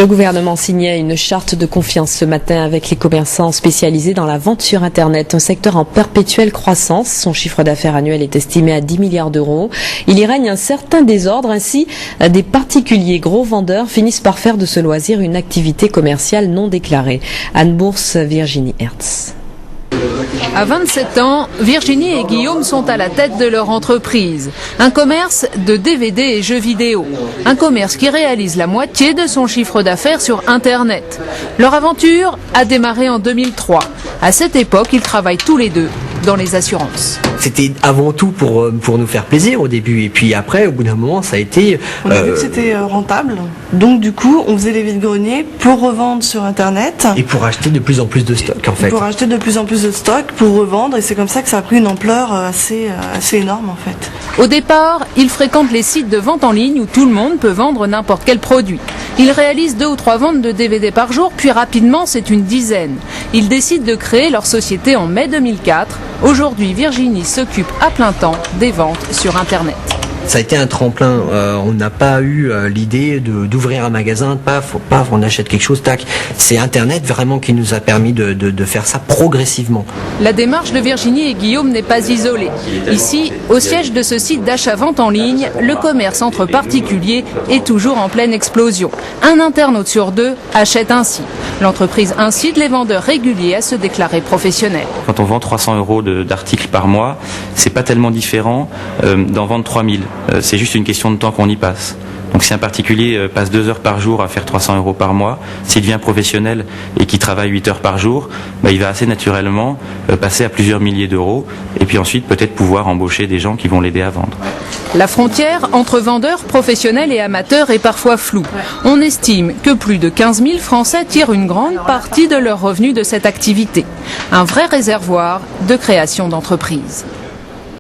Le gouvernement signait une charte de confiance ce matin avec les commerçants spécialisés dans la vente sur Internet, un secteur en perpétuelle croissance. Son chiffre d'affaires annuel est estimé à 10 milliards d'euros. Il y règne un certain désordre, ainsi des particuliers gros vendeurs finissent par faire de ce loisir une activité commerciale non déclarée. Anne Bourse, Virginie Hertz. À 27 ans, Virginie et Guillaume sont à la tête de leur entreprise. Un commerce de DVD et jeux vidéo. Un commerce qui réalise la moitié de son chiffre d'affaires sur Internet. Leur aventure a démarré en 2003. À cette époque, ils travaillent tous les deux dans les assurances. C'était avant tout pour nous faire plaisir au début, et puis après, au bout d'un moment, ça a été... On a vu que c'était rentable, donc du coup, on faisait les vides-greniers pour revendre sur Internet. Et pour acheter de plus en plus de stock, en fait. Pour acheter de plus en plus de stock, pour revendre, et c'est comme ça que ça a pris une ampleur assez énorme, en fait. Au départ, ils fréquentent les sites de vente en ligne où tout le monde peut vendre n'importe quel produit. Ils réalisent 2 ou 3 ventes de DVD par jour, puis rapidement, c'est une dizaine. Ils décident de créer leur société en mai 2004. Aujourd'hui, Virginie s'occupe à plein temps des ventes sur Internet. Ça a été un tremplin. On n'a pas eu l'idée d'ouvrir un magasin, paf, on achète quelque chose, tac. C'est Internet vraiment qui nous a permis de faire ça progressivement. La démarche de Virginie et Guillaume n'est pas isolée. Ici, au siège de ce site d'achat-vente en ligne, le commerce entre particuliers est toujours en pleine explosion. Un internaute sur 2 achète ainsi. L'entreprise incite les vendeurs réguliers à se déclarer professionnels. Quand on vend 300 € d'articles par mois, c'est pas tellement différent d'en vendre 3000. C'est juste une question de temps qu'on y passe. Donc si un particulier passe 2 heures par jour à faire 300 € par mois, s'il devient professionnel et qu'il travaille 8 heures par jour, il va assez naturellement passer à plusieurs milliers d'euros et puis ensuite peut-être pouvoir embaucher des gens qui vont l'aider à vendre. La frontière entre vendeurs professionnels et amateurs est parfois floue. On estime que plus de 15 000 Français tirent une grande partie de leurs revenus de cette activité. Un vrai réservoir de création d'entreprises.